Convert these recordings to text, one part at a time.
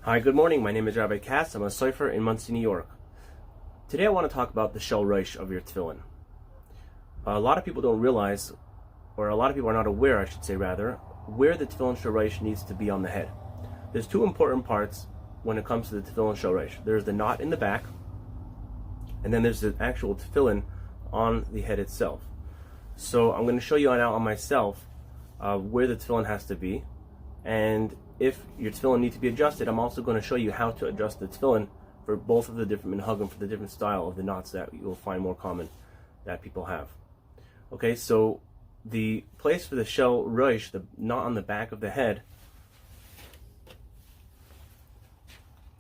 Hi, good morning. My name is Rabbi Cass. I'm a sofer in Monsey, New York. Today I want to talk about the Shel Rosh of your tefillin. A lot of people don't realize, or a lot of people are not aware, I should say rather, where the Tefillin Shel Rosh needs to be on the head. There's two important parts when it comes to the Tefillin Shel Rosh. There's the knot in the back, and then there's the actual tefillin on the head itself. So I'm going to show you now on myself where the tefillin has to be, and if your tefillin need to be adjusted, I'm also going to show you how to adjust the tefillin for both of the different minhagim, for the different style of the knots that you will find more common that people have. Okay, so the place for the Shel Rosh, the knot on the back of the head,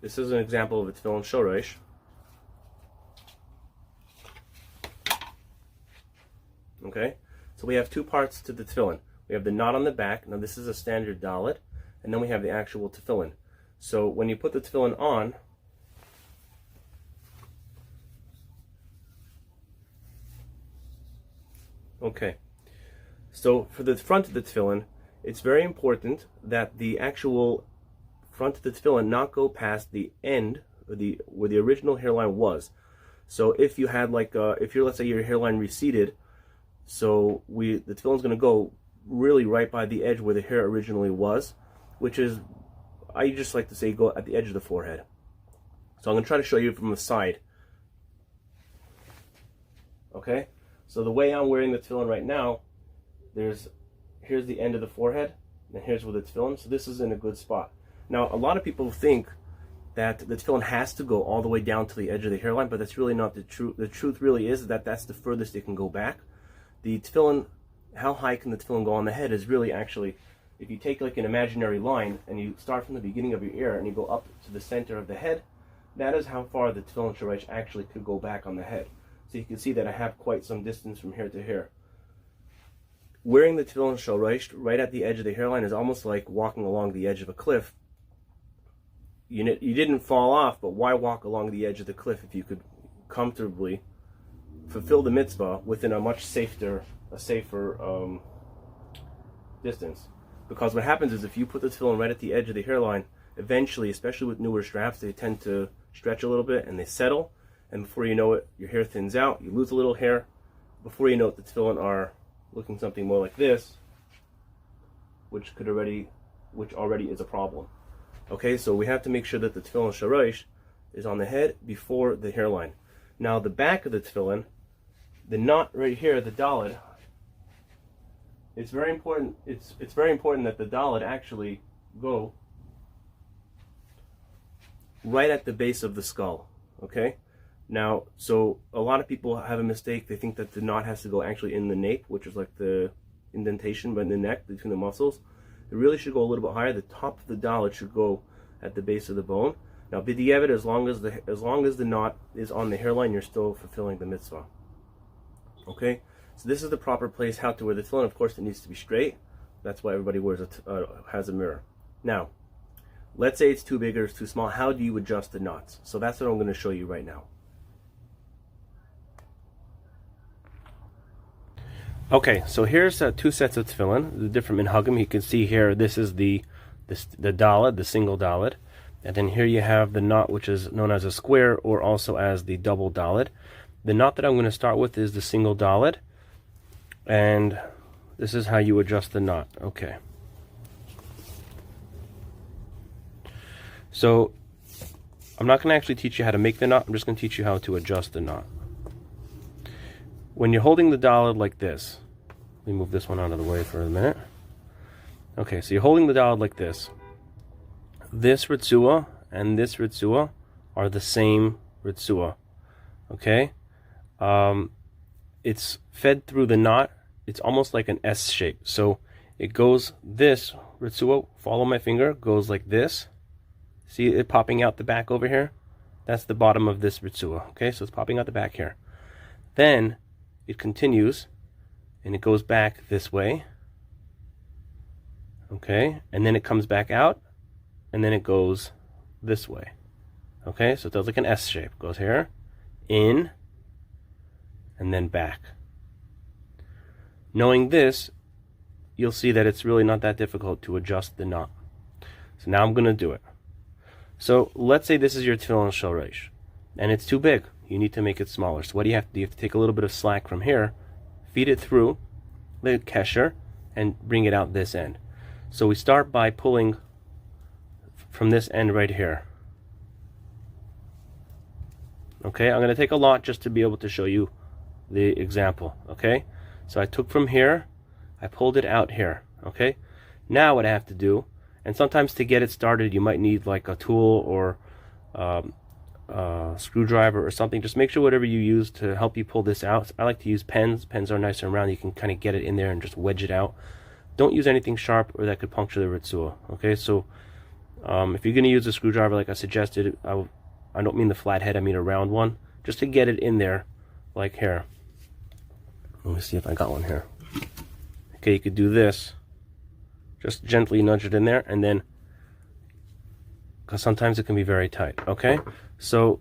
this is an example of a Tefillin Shel Rosh. Okay, so we have two parts to the tefillin. We have the knot on the back. Now this is a standard Dalet, and then we have the actual tefillin. So when you put the tefillin on, okay, so for the front of the tefillin, it's very important that the actual front of the tefillin not go past the end, where the original hairline was. So if you had let's say your hairline receded, so the tefillin's going to go really right by the edge where the hair originally was, which is, I just like to say, go at the edge of the forehead. So I'm going to try to show you from the side. Okay, so the way I'm wearing the tefillin right now, here's the end of the forehead, and here's where the tefillin. So this is in a good spot. Now a lot of people think that the tefillin has to go all the way down to the edge of the hairline, but that's really not the truth. The truth really is that that's the furthest it can go back. The tefillin, how high can the tefillin go on the head is really actually, if you take like an imaginary line and you start from the beginning of your ear and you go up to the center of the head, that is how far the Tefillin Shel Rosh actually could go back on the head. So you can see that I have quite some distance from here to here. Wearing the Tefillin Shel Rosh right at the edge of the hairline is almost like walking along the edge of a cliff. You didn't fall off, but why walk along the edge of the cliff if you could comfortably fulfill the mitzvah within a much safer distance? Because what happens is if you put the tefillin right at the edge of the hairline, eventually, especially with newer straps, they tend to stretch a little bit and they settle, and before you know it, your hair thins out, you lose a little hair. Before you know it, the tefillin are looking something more like this, which already is a problem. Okay, so we have to make sure that the Tefillin Shel Rosh is on the head before the hairline. Now the back of the tefillin, the knot right here, the Dalet, it's very important. It's very important that the Dalet actually go right at the base of the skull. Okay. Now, so a lot of people have a mistake. They think that the knot has to go actually in the nape, which is like the indentation in the neck between the muscles. It really should go a little bit higher. The top of the Dalet should go at the base of the bone. Now, b'diavad, as long as the knot is on the hairline, you're still fulfilling the mitzvah. Okay. So this is the proper place how to wear the tefillin. Of course, it needs to be straight. That's why everybody has a mirror. Now, let's say it's too big or it's too small. How do you adjust the knots? So that's what I'm going to show you right now. Okay, so here's two sets of tefillin, the different minhagim. You can see here, this is the Dalet, the single Dalet. And then here you have the knot, which is known as a square or also as the double Dalet. The knot that I'm going to start with is the single Dalet. And this is how you adjust the knot. Okay. So I'm not going to actually teach you how to make the knot. I'm just going to teach you how to adjust the knot. When you're holding the Dalet like this, let me move this one out of the way for a minute. Okay, so you're holding the Dalet like this. This ritzua and this ritzua are the same ritzua. Okay? It's fed through the knot. It's almost like an S shape. So it goes this ritzua, follow my finger, goes like this. See it popping out the back over here? That's the bottom of this ritzua. Okay, so it's popping out the back here. Then it continues and it goes back this way. Okay, and then it comes back out and then it goes this way. Okay, so it does like an S shape. Goes here, in, and then back. Knowing this, you'll see that it's really not that difficult to adjust the knot. So now I'm going to do it. So let's say this is your Tefillin Shel Rosh, and it's too big. You need to make it smaller. So what do you have to do? You have to take a little bit of slack from here, feed it through the Kesher, and bring it out this end. So we start by pulling from this end right here. Okay, I'm going to take a lot just to be able to show you the example. Okay, so I took from here, I pulled it out here. Okay, now what I have to do, and sometimes to get it started you might need like a tool or a screwdriver or something. Just make sure whatever you use to help you pull this out. I like to use pens. Pens are nice and round. You can kind of get it in there and just wedge it out. Don't use anything sharp or that could puncture the ritzua. Okay, so if you're going to use a screwdriver like I suggested, I don't mean the flat head, I mean a round one, just to get it in there, like here. Let me see if I got one here. Okay, you could do this. Just gently nudge it in there, and then, because sometimes it can be very tight. Okay, so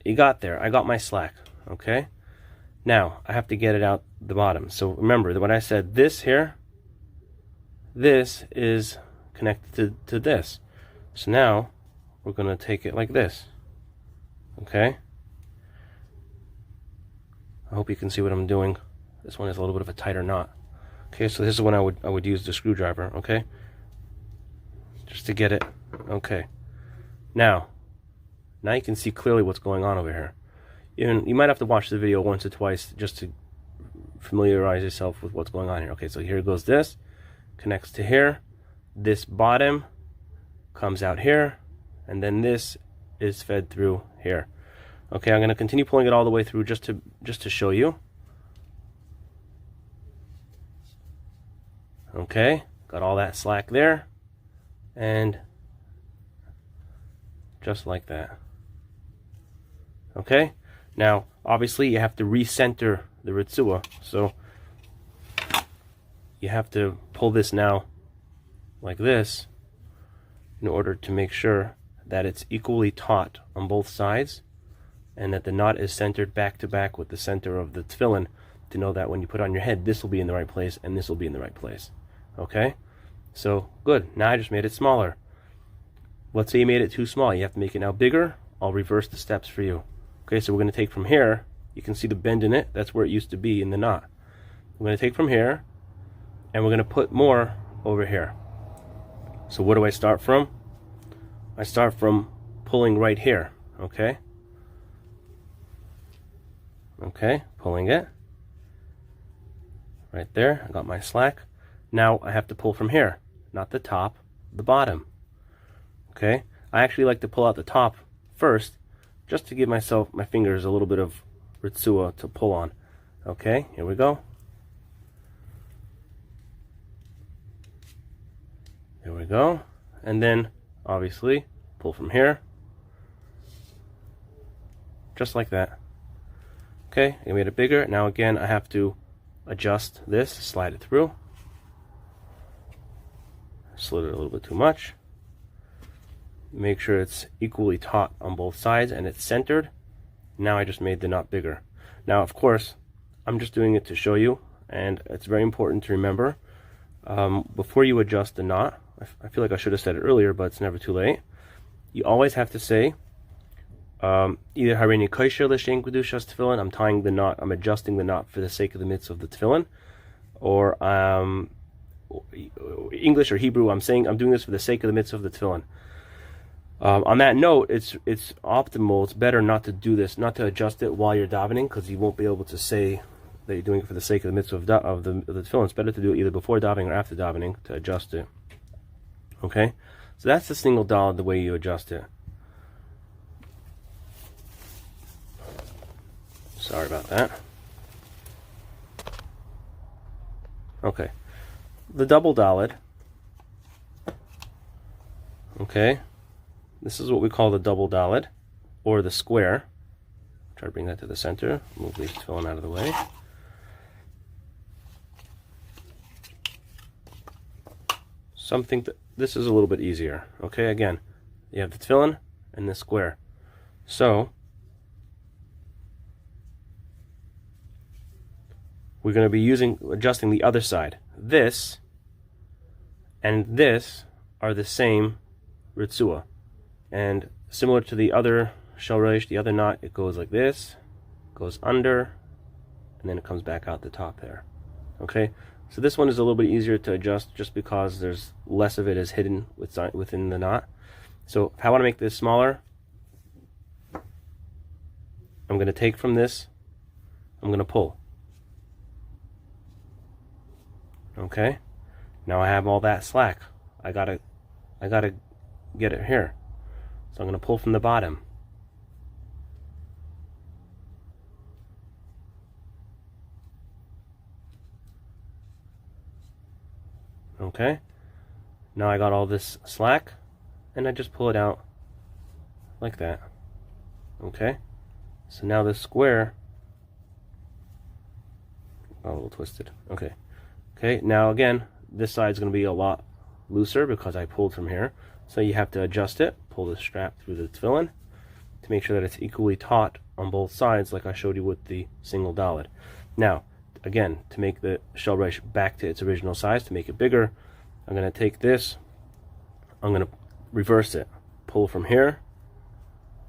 you got there. I got my slack. Okay, now I have to get it out the bottom. So remember that when I said this here, this is connected to this. So now we're going to take it like this. Okay, I hope you can see what I'm doing. This one is a little bit of a tighter knot. Okay, so this is when I would use the screwdriver. Okay, just to get it. Okay, now you can see clearly what's going on over here. You might have to watch the video once or twice just to familiarize yourself with what's going on here. Okay, so here goes this, connects to here, this bottom comes out here, and then this is fed through here. Okay, I'm going to continue pulling it all the way through just to show you. Okay, got all that slack there, and just like that. Okay, now obviously you have to recenter the ritzua, so you have to pull this now like this in order to make sure that it's equally taut on both sides and that the knot is centered back to back with the center of the tefillin, to know that when you put it on your head, this will be in the right place and this will be in the right place. Okay, so good. Now I just made it smaller. Let's say you made it too small. You have to make it now bigger. I'll reverse the steps for you. Okay, so we're going to take from here. You can see the bend in it. That's where it used to be in the knot. We're going to take from here, and we're going to put more over here. So what do I start from? I start from pulling right here. Okay. Okay, pulling it. Right there. I got my slack. Now I have to pull from here, not the top, the bottom. Okay, I actually like to pull out the top first, just to give my fingers a little bit of ritzua to pull on. Okay, here we go. Here we go. And then, obviously, pull from here. Just like that. Okay, I made it bigger. Now again, I have to adjust this, slide it through. Slid it a little bit too much. Make sure it's equally taut on both sides and it's centered. Now I just made the knot bigger. Now, of course, I'm just doing it to show you, and it's very important to remember, before you adjust the knot, I feel like I should have said it earlier, but it's never too late. You always have to say, either Harini Kosher L'Shem Kedushas Tefillin, I'm tying the knot, I'm adjusting the knot for the sake of the mitzvah of the tefillin, or English or Hebrew, I'm saying I'm doing this for the sake of the mitzvah of the tefillin. On that note, it's optimal, it's better not to do this, not to adjust it while you're davening, because you won't be able to say that you're doing it for the sake of the mitzvah of the tefillin. It's better to do it either before davening or after davening to adjust it. Okay? So that's the single dalet, the way you adjust it. Sorry about that. Okay. The double dalet. Okay. This is what we call the double dalet, or the square. Try to bring that to the center. Move these tefillin out of the way. This is a little bit easier. Okay, again, you have the tefillin and the square. So we're going to be adjusting the other side. This and this are the same ritzua And similar to the other Shel Rosh, the other knot, it goes like this, goes under, and then it comes back out the top there. Okay, so this one is a little bit easier to adjust just because there's less of it is hidden within the knot. So if I want to make this smaller, I'm going to take from this, I'm going to pull. Okay, now I have all that slack. I gotta get it here. So I'm going to pull from the bottom. Okay, now I got all this slack, and I just pull it out like that. Okay, so now the square, a little twisted. Okay, now again, this side's going to be a lot looser because I pulled from here. So you have to adjust it, pull the strap through the tefillin to make sure that it's equally taut on both sides, like I showed you with the single dalet. Now, again, to make the Shel Rosh back to its original size, to make it bigger, I'm going to take this, I'm going to reverse it, pull from here.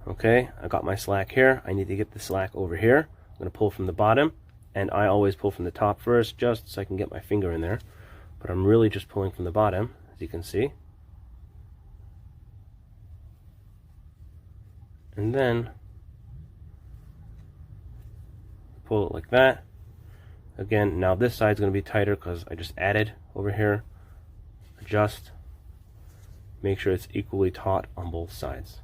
Okay, I got my slack here, I need to get the slack over here. I'm going to pull from the bottom, and I always pull from the top first just so I can get my finger in there, but I'm really just pulling from the bottom, as you can see. And then pull it like that. Again, now this side's going to be tighter because I just added over here. Adjust, make sure it's equally taut on both sides.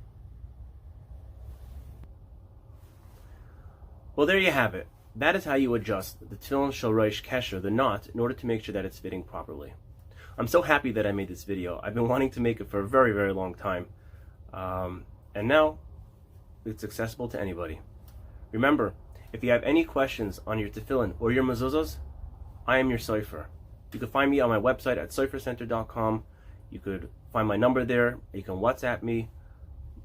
Well, there you have it. That is how you adjust the Tefillin Shel Rosh Kesher, the knot, in order to make sure that it's fitting properly. I'm so happy that I made this video. I've been wanting to make it for a very, very long time. And now it's accessible to anybody. Remember, if you have any questions on your tefillin or your mezuzahs, I am your sofer. You can find me on my website at sofercenter.com. You could find my number there. You can WhatsApp me,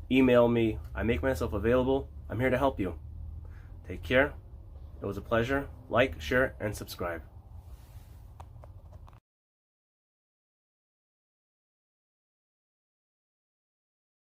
email me. I make myself available. I'm here to help you. Take care. It was a pleasure. Like, share, and subscribe.